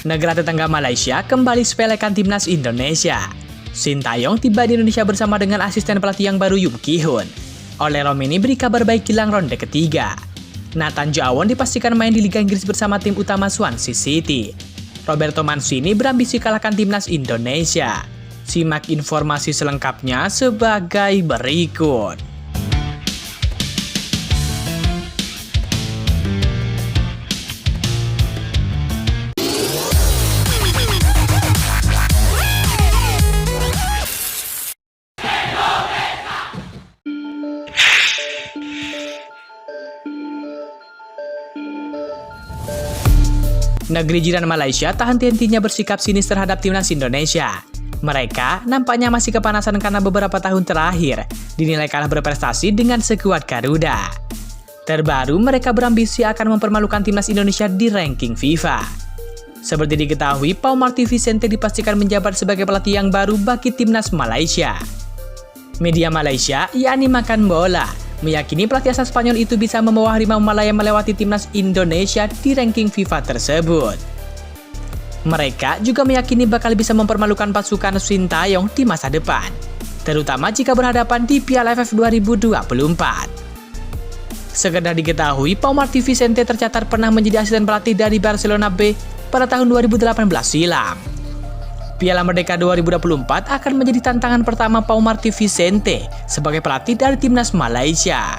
Negara tetangga Malaysia kembali sepelekan timnas Indonesia. Sintayong tiba di Indonesia bersama dengan asisten pelatih yang baru Yum Ki-hun. Oleh Romeni beri kabar baik jelang ronde ketiga. Nathan Jawon dipastikan main di Liga Inggris bersama tim utama Swansea City. Roberto Mancini berambisi kalahkan timnas Indonesia. Simak informasi selengkapnya sebagai berikut. Negeri jiran Malaysia tak henti-hentinya bersikap sinis terhadap timnas Indonesia. Mereka nampaknya masih kepanasan karena beberapa tahun terakhir dinilai kalah berprestasi dengan sekuat Garuda. Terbaru, mereka berambisi akan mempermalukan timnas Indonesia di ranking FIFA. Seperti diketahui, Pau Marti Vicente dipastikan menjabat sebagai pelatih yang baru bagi timnas Malaysia. Media Malaysia, yakni Makan Bola, meyakini pelatih asal Spanyol itu bisa membawa Harimau Malaya melewati timnas Indonesia di ranking FIFA tersebut. Mereka juga meyakini bakal bisa mempermalukan pasukan Sintayong di masa depan, terutama jika berhadapan di Piala AFF 2024. Sekedar diketahui, Pau Marti Vicente tercatat pernah menjadi asisten pelatih dari Barcelona B pada tahun 2018 silam. Piala Merdeka 2024 akan menjadi tantangan pertama Pau Marti Vicente sebagai pelatih dari timnas Malaysia.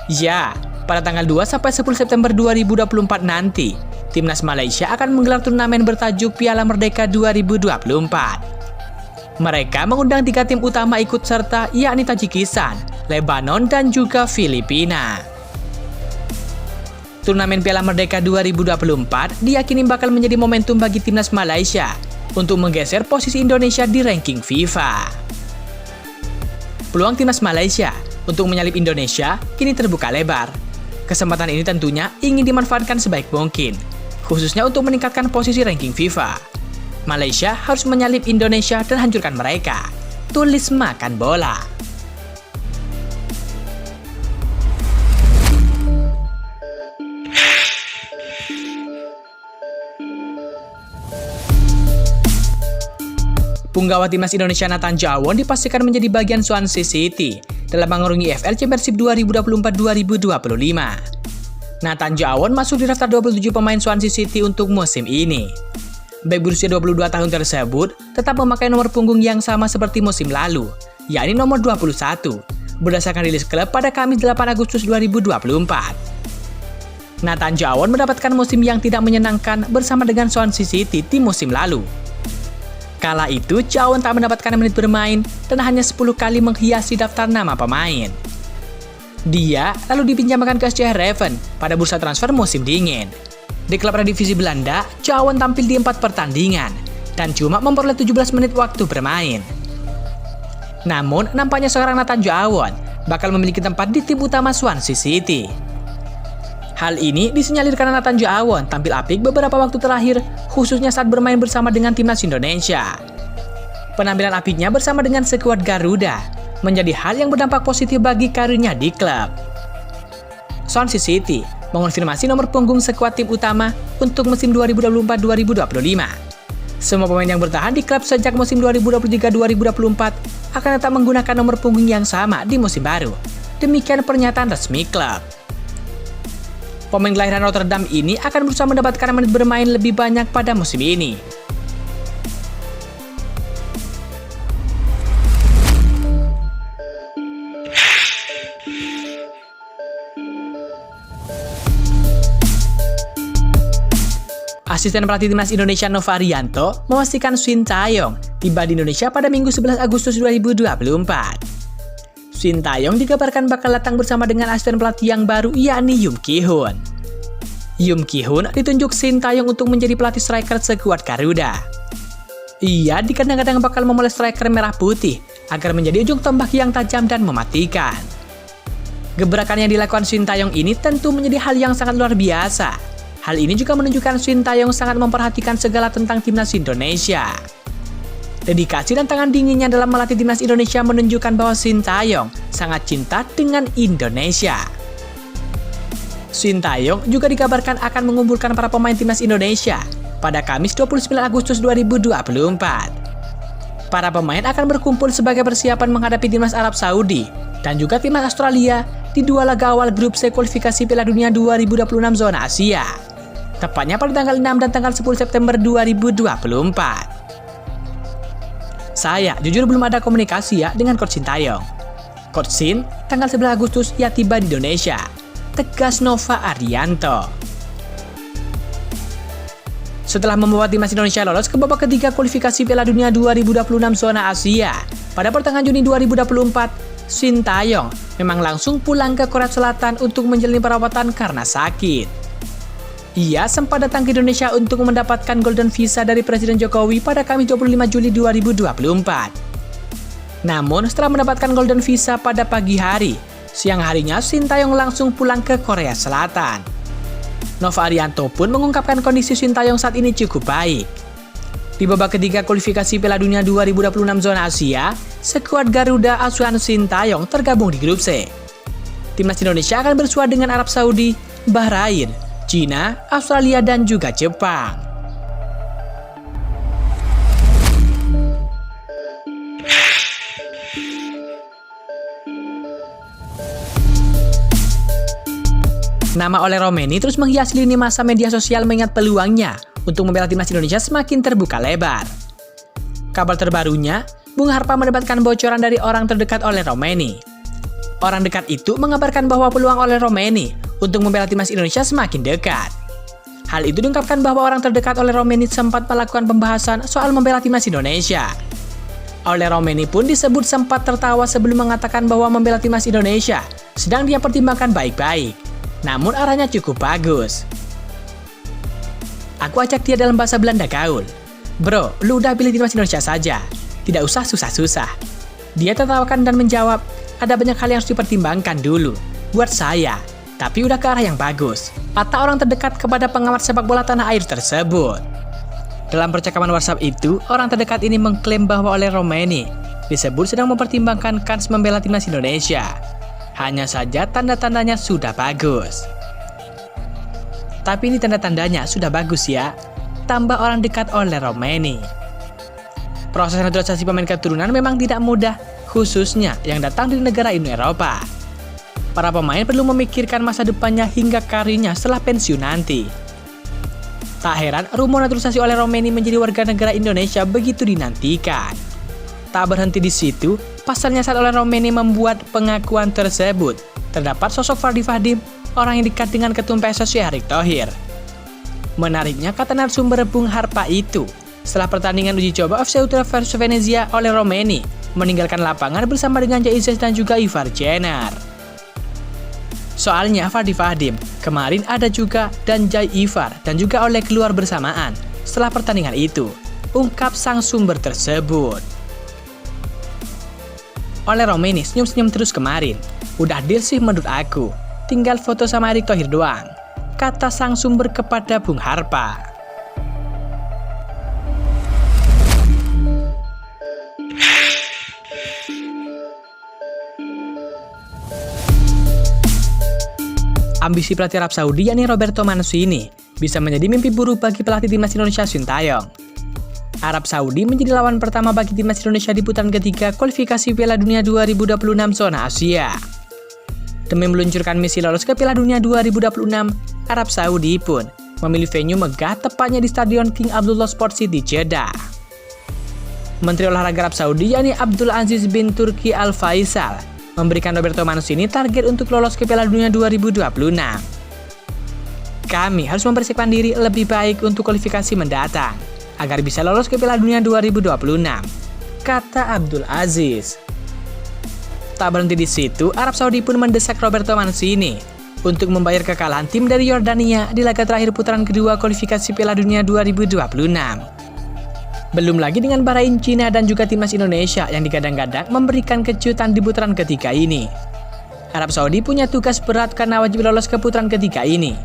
Ya, pada tanggal 2-10 September 2024 nanti, timnas Malaysia akan menggelar turnamen bertajuk Piala Merdeka 2024. Mereka mengundang 3 tim utama ikut serta, yakni Tajikistan, Lebanon, dan juga Filipina. Turnamen Piala Merdeka 2024 diyakini bakal menjadi momentum bagi timnas Malaysia untuk menggeser posisi Indonesia di ranking FIFA. Peluang timnas Malaysia untuk menyalip Indonesia kini terbuka lebar. Kesempatan ini tentunya ingin dimanfaatkan sebaik mungkin, khususnya untuk meningkatkan posisi ranking FIFA. Malaysia harus menyalip Indonesia dan hancurkan mereka. Tulis Makan Bola. Punggawa timnas Indonesia Nathan Jawon dipastikan menjadi bagian Swansea City dalam mengarungi EFL Championship 2024-2025. Nathan Jawon masuk di daftar 27 pemain Swansea City untuk musim ini. Bek berusia 22 tahun tersebut tetap memakai nomor punggung yang sama seperti musim lalu, yakni nomor 21, berdasarkan rilis klub pada Kamis 8 Agustus 2024. Nathan Jawon mendapatkan musim yang tidak menyenangkan bersama dengan Swansea City di musim lalu. Kala itu, Jawon tak mendapatkan menit bermain dan hanya 10 kali menghiasi daftar nama pemain. Dia lalu dipinjamkan ke SC Heerenveen pada bursa transfer musim dingin. Di klub divisi Belanda, Jawon tampil di 4 pertandingan dan cuma memperoleh 17 menit waktu bermain. Namun, nampaknya seorang Nathan Jawon bakal memiliki tempat di tim utama Swansea City. Hal ini disinyalir karena Nathan Jawon tampil apik beberapa waktu terakhir, khususnya saat bermain bersama dengan timnas Indonesia. Penampilan apiknya bersama dengan skuad Garuda menjadi hal yang berdampak positif bagi karirnya di klub. Swansea City mengonfirmasi nomor punggung skuad tim utama untuk musim 2024-2025. Semua pemain yang bertahan di klub sejak musim 2023-2024 akan tetap menggunakan nomor punggung yang sama di musim baru. Demikian pernyataan resmi klub. Pemain kelahiran Rotterdam ini akan berusaha mendapatkan menit bermain lebih banyak pada musim ini. Asisten pelatih timnas Indonesia Nova Arianto memastikan Sintayong tiba di Indonesia pada Minggu 11 Agustus 2024. Sintayong dikabarkan bakal datang bersama dengan asisten pelatih yang baru, yakni Yum Ki-hun. Yum Ki-hun ditunjuk Sintayong untuk menjadi pelatih striker sekuat Garuda. Ia dikadang-kadang bakal memulai striker merah putih agar menjadi ujung tombak yang tajam dan mematikan. Gebrakan yang dilakukan Sintayong ini tentu menjadi hal yang sangat luar biasa. Hal ini juga menunjukkan Sintayong sangat memperhatikan segala tentang timnas Indonesia. Dedikasi dan tangan dinginnya dalam melatih timnas Indonesia menunjukkan bahwa Sintayong sangat cinta dengan Indonesia. Sintayong juga dikabarkan akan mengumpulkan para pemain timnas Indonesia pada Kamis 29 Agustus 2024. Para pemain akan berkumpul sebagai persiapan menghadapi timnas Arab Saudi dan juga timnas Australia di dua laga awal grup C kualifikasi Piala Dunia 2026 zona Asia. Tepatnya pada tanggal 6 dan tanggal 10 September 2024. Saya jujur belum ada komunikasi ya dengan Coach Sintayong. Coach Sin tanggal 11 Agustus ya tiba di Indonesia, tegas Nova Arianto. Setelah membawa timnas Indonesia lolos ke babak ketiga kualifikasi Piala Dunia 2026 zona Asia pada pertengahan Juni 2024, Sintayong memang langsung pulang ke Korea Selatan untuk menjalani perawatan karena sakit. Ia sempat datang ke Indonesia untuk mendapatkan Golden Visa dari Presiden Jokowi pada Kamis 25 Juli 2024. Namun setelah mendapatkan Golden Visa pada pagi hari, siang harinya Sintayong langsung pulang ke Korea Selatan. Nova Arianto pun mengungkapkan kondisi Sintayong saat ini cukup baik. Di babak ketiga kualifikasi Piala Dunia 2026 zona Asia, skuad Garuda asuhan Sintayong tergabung di grup C. Timnas Indonesia akan bersua dengan Arab Saudi, Bahrain, Cina, Australia, dan juga Jepang. Nama Ole Roumanie terus menghiasi lini masa media sosial mengingat peluangnya untuk membela timnas Indonesia semakin terbuka lebar. Kabar terbarunya, Bung Harpa mendapatkan bocoran dari orang terdekat Ole Roumanie. Orang dekat itu mengabarkan bahwa peluang Ole Roumanie untuk membela timnas Indonesia semakin dekat. Hal itu diungkapkan bahwa orang terdekat Ole Roumanie sempat melakukan pembahasan soal membela timnas Indonesia. Ole Roumanie pun disebut sempat tertawa sebelum mengatakan bahwa membela timnas Indonesia sedang dia pertimbangkan baik-baik. Namun arahnya cukup bagus. Aku ajak dia dalam bahasa Belanda gaul. Bro, lu udah pilih timnas Indonesia saja. Tidak usah susah-susah. Dia tertawakan dan menjawab, ada banyak hal yang harus dipertimbangkan dulu. Buat saya, tapi udah ke arah yang bagus. Kata orang terdekat kepada pengamat sepak bola tanah air tersebut. Dalam percakapan WhatsApp itu, orang terdekat ini mengklaim bahwa Ole Roumanie disebut sedang mempertimbangkan kans membela timnas Indonesia. Hanya saja tanda-tandanya sudah bagus. Tapi ini tanda-tandanya sudah bagus ya, tambah orang dekat Ole Roumanie. Proses naturalisasi pemain keturunan memang tidak mudah, khususnya yang datang dari negara Uni Eropa. Para pemain perlu memikirkan masa depannya hingga karirnya setelah pensiun nanti. Tak heran rumor naturalisasi Ole Roumanie menjadi warga negara Indonesia begitu dinantikan. Tak berhenti di situ, pasalnya saat Ole Roumanie membuat pengakuan tersebut, terdapat sosok Fardy Fahdim, orang yang dekat dengan Ketum PSSI Erick Thohir. Menariknya kata narasumber Bung Harpa itu, setelah pertandingan uji coba FC Utrecht versus Venezia, Ole Roumanie meninggalkan lapangan bersama dengan Jay Izzes dan juga Ivar Jenner. Soalnya Fardy Fahdim, kemarin ada juga dan Jay Ivar dan juga Ole keluar bersamaan setelah pertandingan itu, ungkap sang sumber tersebut. Ole Roumanie senyum-senyum terus kemarin. Udah deal sih menurut aku. Tinggal foto sama Erick Thohir doang, kata sang sumber kepada Bung Harpa. Ambisi pelatih Arab Saudi yakni Roberto Mancini bisa menjadi mimpi buruk bagi pelatih timnas Indonesia Sintayong. Arab Saudi menjadi lawan pertama bagi timnas Indonesia di putaran ketiga kualifikasi Piala Dunia 2026 zona Asia. Demi meluncurkan misi lolos ke Piala Dunia 2026, Arab Saudi pun memilih venue megah tepatnya di Stadion King Abdullah Sport City Jeddah. Menteri Olahraga Arab Saudi yakni Abdul Aziz bin Turki Al Faisal memberikan Roberto Mancini target untuk lolos ke Piala Dunia 2026. Kami harus mempersiapkan diri lebih baik untuk kualifikasi mendatang agar bisa lolos ke Piala Dunia 2026, kata Abdul Aziz. Tak berhenti di situ, Arab Saudi pun mendesak Roberto Mancini untuk membayar kekalahan tim dari Yordania di laga terakhir putaran kedua kualifikasi Piala Dunia 2026. Belum lagi dengan Bahrain, Cina, dan juga timnas Indonesia yang digadang-gadang memberikan kejutan di putaran ketiga ini. Arab Saudi punya tugas berat karena wajib lolos ke putaran ketiga ini.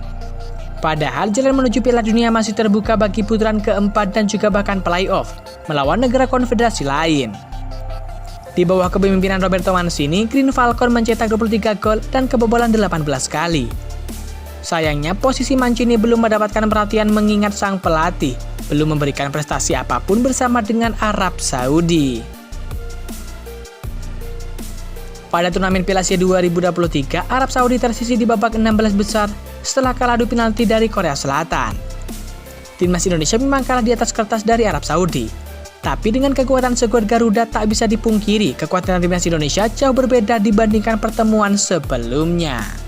Padahal jalan menuju Piala Dunia masih terbuka bagi putaran keempat dan juga bahkan playoff melawan negara konfederasi lain. Di bawah kepemimpinan Roberto Mancini, Green Falcon mencetak 23 gol dan kebobolan 18 kali. Sayangnya, posisi Mancini belum mendapatkan perhatian mengingat sang pelatih belum memberikan prestasi apapun bersama dengan Arab Saudi. Pada turnamen Piala Asia 2023, Arab Saudi tersisih di babak 16 besar setelah kalah adu penalti dari Korea Selatan. Timnas Indonesia memang kalah di atas kertas dari Arab Saudi. Tapi dengan kekuatan skuad Garuda tak bisa dipungkiri, kekuatan timnas Indonesia jauh berbeda dibandingkan pertemuan sebelumnya.